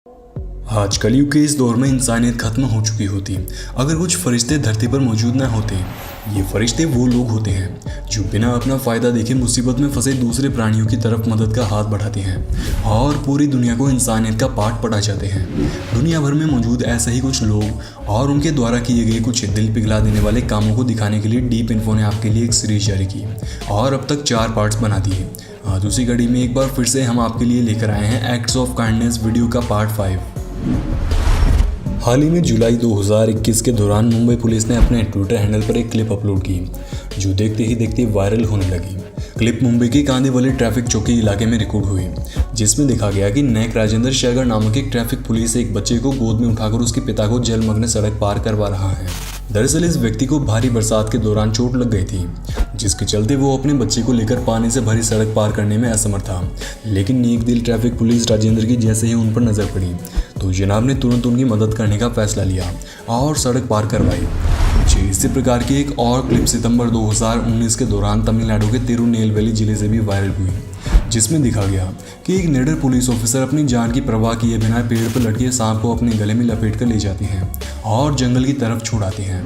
आज कलयुग के इस दौर में इंसानियत खत्म हो चुकी होती अगर कुछ फरिश्ते धरती पर मौजूद न होते। ये फरिश्ते वो लोग होते हैं जो बिना अपना फ़ायदा देखे मुसीबत में फंसे दूसरे प्राणियों की तरफ मदद का हाथ बढ़ाते हैं और पूरी दुनिया को इंसानियत का पाठ पढ़ा जाते हैं। दुनिया भर में मौजूद ऐसे ही कुछ लोग और उनके द्वारा किए गए कुछ दिल पिघला देने वाले कामों को दिखाने के लिए डीप इन्फो ने आपके लिए एक सीरीज जारी की और अब तक 4 पार्ट्स बना दिए। आज उसी कड़ी में एक बार फिर से हम आपके लिए लेकर आए हैं एक्ट्स ऑफ काइंडनेस वीडियो का पार्ट 5। हाल ही में जुलाई 2021 के दौरान मुंबई पुलिस ने अपने ट्विटर हैंडल पर एक क्लिप अपलोड की जो देखते ही देखते वायरल होने लगी। क्लिप मुंबई के कांदिवली ट्रैफिक चौकी इलाके में रिकॉर्ड हुई, जिसमें दिखा गया कि नायक राजेंद्र शेगर नामक एक ट्रैफिक पुलिस एक बच्चे को गोद में उठाकर उसके पिता को जलमग्न सड़क पार करवा रहा है। दरअसल इस व्यक्ति को भारी बरसात के दौरान चोट लग गई थी, जिसके चलते वो अपने बच्चे को लेकर पानी से भरी सड़क पार करने में असमर्थ था। लेकिन नेक दिल ट्रैफिक पुलिस राजेंद्र की जैसे ही उन पर नजर पड़ी तो जनाब ने तुरंत उनकी मदद करने का फैसला लिया और सड़क पार करवाई। इसी प्रकार की एक और क्लिप सितंबर 2019 के दौरान तमिलनाडु के तिरुनेलवेली जिले से भी वायरल हुई, जिसमें दिखा गया कि एक निडर पुलिस ऑफिसर अपनी जान की परवाह किए बिना पेड़ पर लटके सांप को अपने गले में लपेट कर ले जाती हैं और जंगल की तरफ छुड़ाती हैं।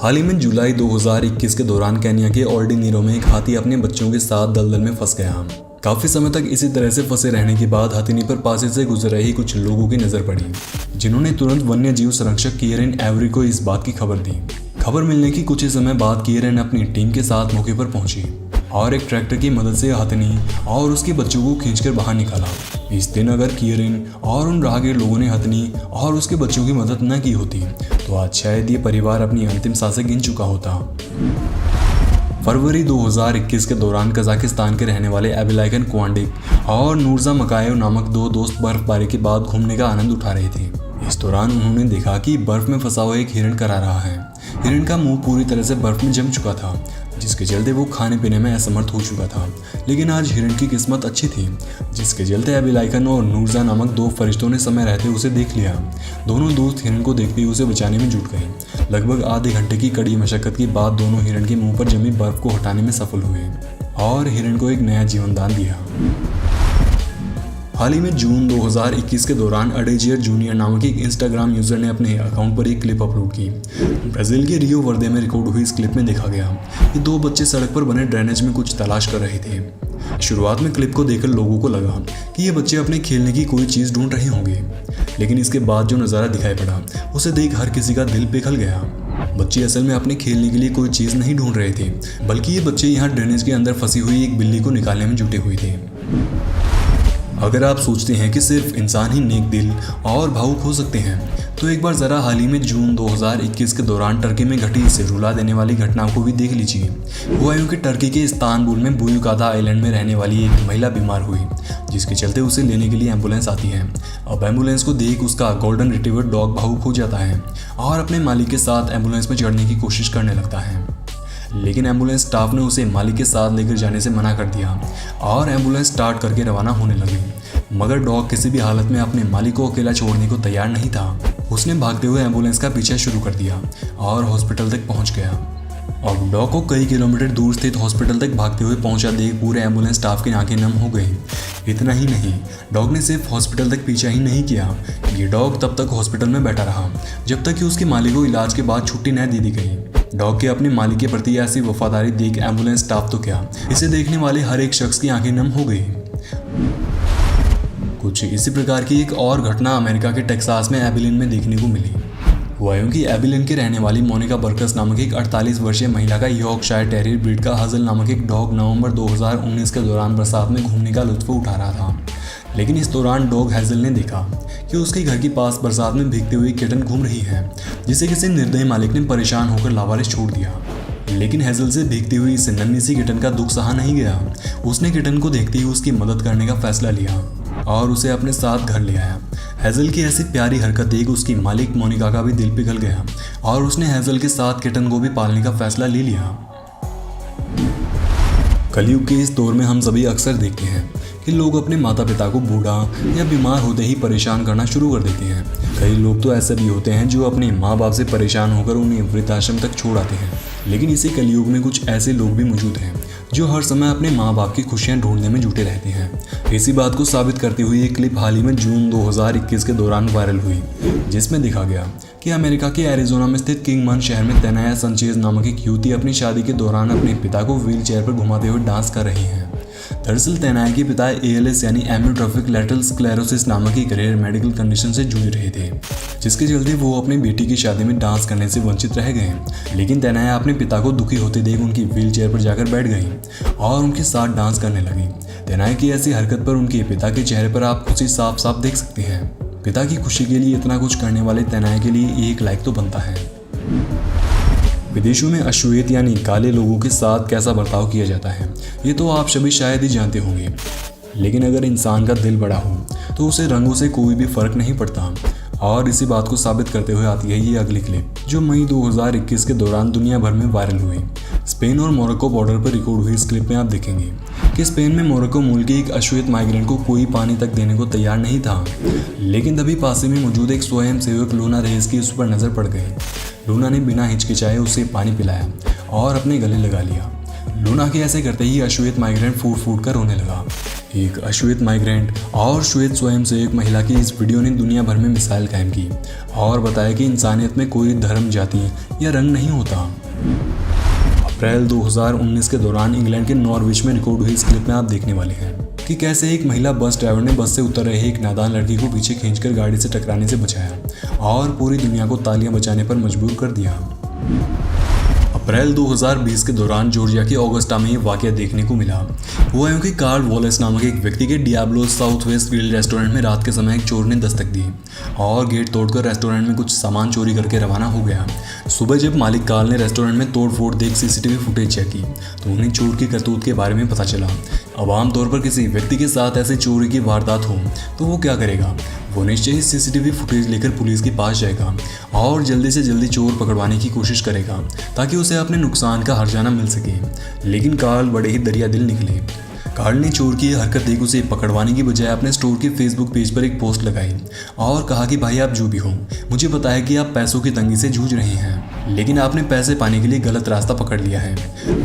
हाल ही में जुलाई 2021 के दौरान केन्या के ओल्डिनीरो में एक हाथी अपने बच्चों के साथ दलदल में फंस गया। काफी समय तक इसी तरह से फंसे रहने के बाद हथिनी पर पास से गुजर रही कुछ लोगों की नजर पड़ी, जिन्होंने तुरंत वन्य जीव संरक्षक किएरन एवरी को इस बात की खबर दी। खबर मिलने की कुछ ही समय बाद किएरन अपनी टीम के साथ मौके पर पहुंची और एक ट्रैक्टर की मदद से हथिनी और उसके बच्चों को खींचकर बाहर निकाला। इस दिन अगर किएरन और उन राहगीर लोगों ने हथिनी और उसके बच्चों की मदद न की होती तो आज शायद ये परिवार अपनी अंतिम सांसें गिन चुका होता। फरवरी 2021 के दौरान कजाकिस्तान के रहने वाले एबिलाइकन क्वांडिक और नूरजा मकाएव नामक 2 दोस्त बर्फबारी के बाद घूमने का आनंद उठा रहे थे। इस दौरान उन्होंने देखा कि बर्फ में फंसा हुआ एक हिरण करा रहा है। हिरण का मुंह पूरी तरह से बर्फ में जम चुका था, जिसके चलते वो खाने पीने में असमर्थ हो चुका था। लेकिन आज हिरण की किस्मत अच्छी थी, जिसके चलते एबिलाइकन और नूरजा नामक 2 फरिश्तों ने समय रहते उसे देख लिया। दोनों दोस्त हिरण को देखते ही उसे बचाने में जुट गए। लगभग आधे घंटे की कड़ी मशक्कत के बाद दोनों हिरण के मुंह पर जमी बर्फ को हटाने में सफल हुए और हिरण को एक नया जीवन दान दिया। हाल ही में जून 2021 के दौरान अडेजियर जूनियर नामक एक इंस्टाग्राम यूजर ने अपने अकाउंट पर एक क्लिप अपलोड की। ब्राजील के रियो वर्दे में रिकॉर्ड हुई इस क्लिप में देखा गया कि 2 बच्चे सड़क पर बने ड्रेनेज में कुछ तलाश कर रहे थे। शुरुआत में क्लिप को देखकर लोगों को लगा कि ये बच्चे अपने खेलने की कोई चीज़ ढूंढ रहे होंगे, लेकिन इसके बाद जो नज़ारा दिखाई पड़ा उसे देख हर किसी का दिल पिघल गया। बच्चे असल में अपने खेलने के लिए कोई चीज़ नहीं ढूंढ रहे थे, बल्कि ये बच्चे यहाँ ड्रेनेज के अंदर फंसी हुई एक बिल्ली को निकालने में जुटे हुए थे। अगर आप सोचते हैं कि सिर्फ इंसान ही नेक दिल और भावुक हो सकते हैं, तो एक बार ज़रा हाल ही में जून 2021 के दौरान टर्की में घटी इसे रुला देने वाली घटनाओं को भी देख लीजिए। हुआ यूं कि टर्की के इस्तांबुल में बुयुकादा आइलैंड में रहने वाली एक महिला बीमार हुई, जिसके चलते उसे लेने के लिए एम्बुलेंस आती है। अब एम्बुलेंस को देख उसका गोल्डन रिट्रीवर डॉग भावुक हो जाता है और अपने मालिक के साथ एम्बुलेंस में चढ़ने की कोशिश करने लगता है। लेकिन एम्बुलेंस स्टाफ ने उसे मालिक के साथ लेकर जाने से मना कर दिया और एम्बुलेंस स्टार्ट करके रवाना होने लगी। मगर डॉग किसी भी हालत में अपने मालिक को अकेला छोड़ने को तैयार नहीं था। उसने भागते हुए एम्बुलेंस का पीछा शुरू कर दिया और हॉस्पिटल तक पहुंच गया। और डॉग को कई किलोमीटर दूर स्थित हॉस्पिटल तक भागते हुए पहुंचा देख पूरे एम्बुलेंस स्टाफ की आंखें नम हो गई। इतना ही नहीं, डॉग ने सिर्फ हॉस्पिटल तक पीछा ही नहीं किया, ये डॉग तब तक हॉस्पिटल में बैठा रहा जब तक कि उसके मालिक को इलाज के बाद छुट्टी न दे दी गई। डॉग के अपने मालिक के प्रति ऐसी वफादारी देख एम्बुलेंस स्टाफ तो क्या, इसे देखने वाले हर एक शख्स की आंखें नम हो गई। कुछ इसी प्रकार की एक और घटना अमेरिका के टेक्सास में एबिलिन में देखने को मिली। हुआ यूं कि एबिलिन के रहने वाली मोनिका बर्कस नामक एक 48 वर्षीय महिला का यॉर्कशायर टेरियर ब्रीड का हजल नामक एक डॉग नवंबर 2019 के दौरान बरसात में घूमने का लुत्फ उठा रहा था। लेकिन इस दौरान डॉग हेजल ने देखा कि उसके घर के पास बरसात में भीगती हुई किटन घूम रही है, जिसे किसी निर्दयी मालिक ने परेशान होकर लावारिस छोड़ दिया। लेकिन हेजल से भीगती हुई इस नन्ही सी किटन का दुख सहा नहीं गया। उसने किटन को देखते ही उसकी मदद करने का फैसला लिया और उसे अपने साथ घर ले आया। हेजल की ऐसी प्यारी हरकत देख उसकी मालिक मोनिका का भी दिल पिघल गया और उसने हेजल के साथ किटन को भी पालने का फैसला ले लिया। कलयुग के इस दौर में हम सभी अक्सर देखते हैं कि लोग अपने माता पिता को बूढ़ा या बीमार होते ही परेशान करना शुरू कर देते हैं। कई लोग तो ऐसे भी होते हैं जो अपने माँ बाप से परेशान होकर उन्हें वृद्धाश्रम तक छोड़ आते हैं। लेकिन इसी कलयुग में कुछ ऐसे लोग भी मौजूद हैं जो हर समय अपने माँ बाप की खुशियाँ ढूंढने में जुटे रहते हैं। इसी बात को साबित करती हुई एक क्लिप हाल ही में जून 2021 के दौरान वायरल हुई, जिसमें दिखा गया कि अमेरिका के एरिजोना में स्थित किंगमन शहर में तनाया संचेज नामक एक युवती अपनी शादी के दौरान अपने पिता को व्हील चेयर पर घुमाते हुए डांस कर रही है। दरअसल तनाया के पिता ALS यानी एमियोट्रोफिक लैटरल स्क्लेरोसिस नामक एक रेयर मेडिकल कंडीशन से जूझ रहे थे, जिसके चलते वो अपनी बेटी की शादी में डांस करने से वंचित रह गए। लेकिन तनाया अपने पिता को दुखी होते देख उनकी व्हील चेयर पर जाकर बैठ गई और उनके साथ डांस करने लगी। तनाया की ऐसी हरकत पर उनके पिता के चेहरे पर आप खुशी साफ साफ देख सकते हैं। पिता की खुशी के लिए इतना कुछ करने वाले तनाया के लिए एक लाइक तो बनता है। विदेशों में अश्वेत यानी काले लोगों के साथ कैसा बर्ताव किया जाता है ये तो आप सभी शायद ही जानते होंगे, लेकिन अगर इंसान का दिल बड़ा हो तो उसे रंगों से कोई भी फर्क नहीं पड़ता। और इसी बात को साबित करते हुए आती है ये अगली क्लिप, जो मई 2021 के दौरान दुनिया भर में वायरल हुई। स्पेन और मोरक्को बॉर्डर पर रिकॉर्ड हुई इस क्लिप में आप देखेंगे कि स्पेन में मोरक्को मूल के एक अश्वेत माइग्रेंट को कोई पानी तक देने को तैयार नहीं था, लेकिन तभी पास में मौजूद एक स्वयं सेवक लूना रेस की उस पर नज़र पड़ गई। लूना ने बिना हिचकिचाए उसे पानी पिलाया और अपने गले लगा लिया। लूना के ऐसे करते ही अश्वेत माइग्रेंट फूट फूट कर रोने लगा। एक अश्वेत माइग्रेंट और श्वेत स्वयं से एक महिला की इस वीडियो ने दुनिया भर में मिसाइल कायम की और बताया कि इंसानियत में कोई धर्म, जाति या रंग नहीं होता। अप्रैल 2019 के दौरान इंग्लैंड के नॉर्विच में रिकॉर्ड हुई इस क्लिप में आप देखने वाले हैं कि कैसे एक महिला बस ड्राइवर ने बस से उतर रहे एक नादान लड़की को पीछे खींचकर गाड़ी से टकराने से बचाया और पूरी दुनिया को तालियां बजाने पर मजबूर कर दिया। अप्रैल 2020 के दौरान जॉर्जिया के ऑगस्टा में ये वाकया देखने को मिला। हुआ यूं कि कार्ल वॉलेस नामक एक व्यक्ति के Diablo south west grill restaurant में रात के समय एक चोर ने दस्तक दी और गेट तोड़कर रेस्टोरेंट में कुछ सामान चोरी करके रवाना हो गया। सुबह जब मालिक कार्ल ने रेस्टोरेंट में तोड़फोड़ देख CCTV फुटेज चेक की तो उन्हें चोर की करतूत के बारे में पता चला। अब आमतौर पर किसी व्यक्ति के साथ ऐसे चोरी की वारदात हो तो वो क्या करेगा? वो निश्चय ही CCTV फुटेज लेकर पुलिस के पास जाएगा और जल्दी से जल्दी चोर पकड़वाने की कोशिश करेगा ताकि उसे अपने नुकसान का हर्जाना मिल सके। लेकिन कार्ल बड़े ही दरिया दिल निकले। कार्ल ने चोर की हरकत देख उसे पकड़वाने की बजाय अपने स्टोर के फेसबुक पेज पर एक पोस्ट लगाई और कहा कि भाई आप जो भी हो, मुझे पता है कि आप पैसों की तंगी से जूझ रहे हैं, लेकिन आपने पैसे पाने के लिए गलत रास्ता पकड़ लिया है।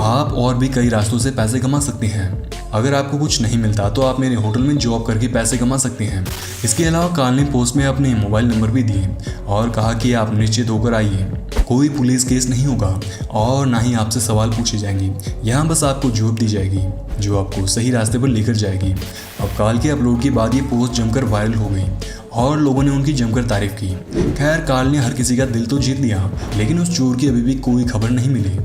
आप और भी कई रास्तों से पैसे कमा सकते हैं। अगर आपको कुछ नहीं मिलता तो आप मेरे होटल में जॉब करके पैसे कमा सकते हैं। इसके अलावा कार्ल ने पोस्ट में अपने मोबाइल नंबर भी दिए और कहा कि आप निश्चित होकर आइए, कोई पुलिस केस नहीं होगा और ना ही आपसे सवाल पूछे जाएंगे। यहाँ बस आपको जॉब दी जाएगी जो आपको सही रास्ते पर लेकर जाएगी। अब कार्ल के अपलोड के बाद ये पोस्ट जमकर वायरल हो गई और लोगों ने उनकी जमकर तारीफ की। खैर, कार्ल ने हर किसी का दिल तो जीत लिया, लेकिन उस चोर की अभी भी कोई खबर नहीं मिली।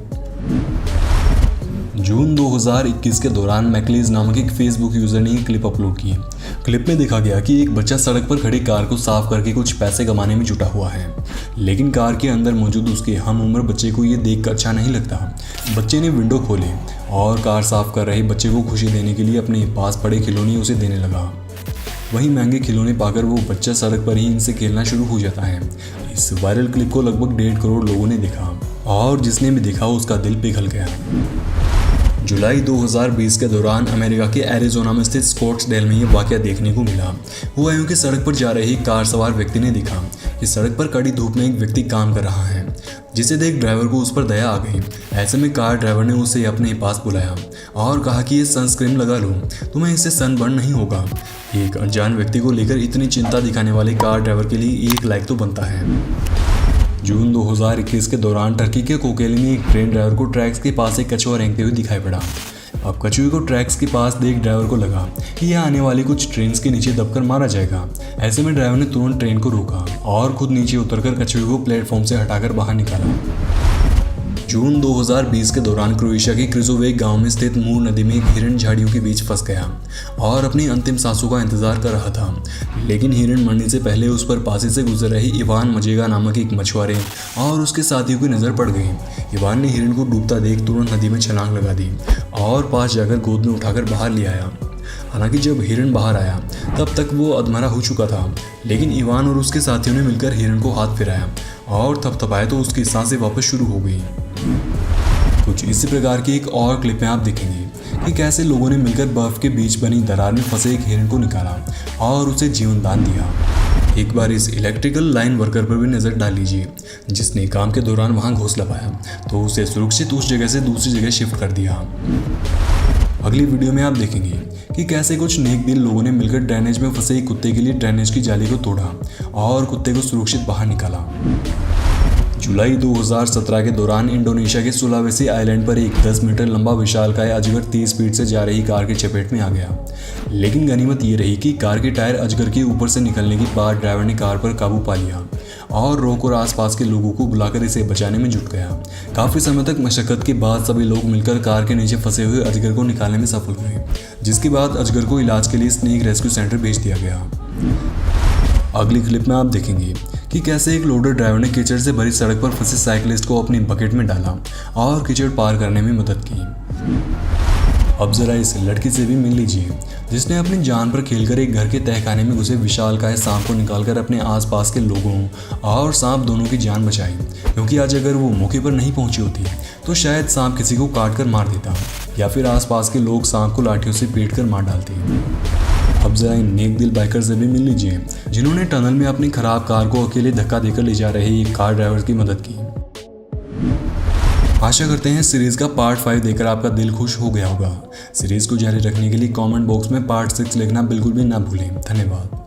जून 2021 के दौरान मैकलीज नामक एक फेसबुक यूजर ने एक क्लिप अपलोड की। क्लिप में देखा गया कि एक बच्चा सड़क पर खड़ी कार को साफ करके कुछ पैसे कमाने में जुटा हुआ है, लेकिन कार के अंदर मौजूद उसके हम उम्र बच्चे को ये देखकर अच्छा नहीं लगता। बच्चे ने विंडो खोले और कार साफ कर रहे बच्चे को खुशी देने के लिए अपने पास पड़े खिलौने उसे देने लगा। वहीं महंगे खिलौने पाकर वो बच्चा सड़क पर ही इनसे खेलना शुरू हो जाता है। इस वायरल क्लिप को लगभग 1.5 करोड़ लोगों ने देखा और जिसने भी देखा उसका दिल पिघल गया। जुलाई 2020 के दौरान अमेरिका के एरिजोना में स्थित स्कॉट्सडेल में ये वाकया देखने को मिला। हुआ यूं कि सड़क पर जा रहे एक कार सवार व्यक्ति ने देखा कि सड़क पर कड़ी धूप में एक व्यक्ति काम कर रहा है, जिसे देख ड्राइवर को उस पर दया आ गई। ऐसे में कार ड्राइवर ने उसे अपने पास बुलाया और कहा कि ये सनस्क्रीन लगा लो, तुम्हें इससे सनबर्न नहीं होगा। एक अनजान व्यक्ति को लेकर इतनी चिंता दिखाने वाले कार ड्राइवर के लिए एक लाइक तो बनता है। जून 2021 के दौरान टर्की के कोकेली में एक ट्रेन ड्राइवर को ट्रैक्स के पास एक कछुआ रेंगते हुए दिखाई पड़ा। अब कछुए को ट्रैक्स के पास देख ड्राइवर को लगा कि यह आने वाली कुछ ट्रेन के नीचे दबकर मारा जाएगा। ऐसे में ड्राइवर ने तुरंत ट्रेन को रोका और खुद नीचे उतरकर कछुए को प्लेटफॉर्म से हटाकर बाहर निकाला। जून 2020 के दौरान क्रोएशिया के क्रिजोवेक गांव में स्थित मूर नदी में एक हिरण झाड़ियों के बीच फंस गया और अपनी अंतिम सांसों का इंतजार कर रहा था, लेकिन हिरण मरने से पहले उस पर पासी से गुजर रहे इवान मजेगा नामक एक मछुआरे और उसके साथियों की नज़र पड़ गई। इवान ने हिरण को डूबता देख तुरंत नदी में छलांग लगा दी और पास जाकर गोद में उठाकर बाहर ले आया। हालांकि जब हिरण बाहर आया तब तक वो अधमरा हो चुका था, लेकिन इवान और उसके साथियों ने मिलकर हिरण को हाथ फिराया और थपथपाए तो उसकी सांसें वापस शुरू हो गई। कुछ इसी प्रकार की एक और क्लिप में आप देखेंगे कि कैसे लोगों ने मिलकर बर्फ के बीच बनी दरार में फंसे एक हिरण को निकाला और उसे जीवन दान दिया। एक बार इस इलेक्ट्रिकल लाइन वर्कर पर भी नज़र डाल लीजिए, जिसने काम के दौरान वहां घोंसला पाया तो उसे सुरक्षित उस जगह से दूसरी जगह शिफ्ट कर दिया। अगली वीडियो में आप देखेंगे कि कैसे कुछ नेक दिल लोगों ने मिलकर ड्रेनेज में फंसे एक कुत्ते के लिए ड्रेनेज की जाली को तोड़ा और कुत्ते को सुरक्षित बाहर निकाला। जुलाई 2017 के दौरान इंडोनेशिया के सुलावेसी आइलैंड पर एक 10 मीटर लंबा विशालकाय अजगर तेज स्पीड से जा रही कार की चपेट में आ गया, लेकिन गनीमत ये रही कि कार के टायर अजगर के ऊपर से निकलने के बाद ड्राइवर ने कार पर काबू पा लिया और रोक और आसपास के लोगों को बुलाकर इसे बचाने में जुट गया। काफ़ी समय तक मशक्कत के बाद सभी लोग मिलकर कार के नीचे फंसे हुए अजगर को निकालने में सफल हुए, जिसके बाद अजगर को इलाज के लिए स्नेक रेस्क्यू सेंटर भेज दिया गया। अगली क्लिप में आप देखेंगे कि कैसे एक लोडर ड्राइवर ने कीचड़ से भरी सड़क पर फंसे साइकिलिस्ट को अपनी बकेट में डाला और कीचड़ पार करने में मदद की। अब जरा इस लड़की से भी मिल लीजिए, जिसने अपनी जान पर खेलकर एक घर के तहखाने में घुसे विशालकाय सांप को निकालकर अपने आसपास के लोगों और सांप दोनों की जान बचाई, क्योंकि आज अगर वो मौके पर नहीं पहुंची होती तो शायद सांप किसी को काट कर मार देता या फिर आसपास के लोग सांप को लाठियों से पीट कर मार डालते। अब जरा इन नेक दिल बाइकर से भी मिल लीजिए, जिन्होंने टनल में अपनी खराब कार को अकेले धक्का देकर ले जा रहे एक कार ड्राइवर की मदद की। आशा करते हैं सीरीज का पार्ट 5 देखकर आपका दिल खुश हो गया होगा। सीरीज को जारी रखने के लिए कमेंट बॉक्स में पार्ट 6 लिखना बिल्कुल भी ना भूलें। धन्यवाद।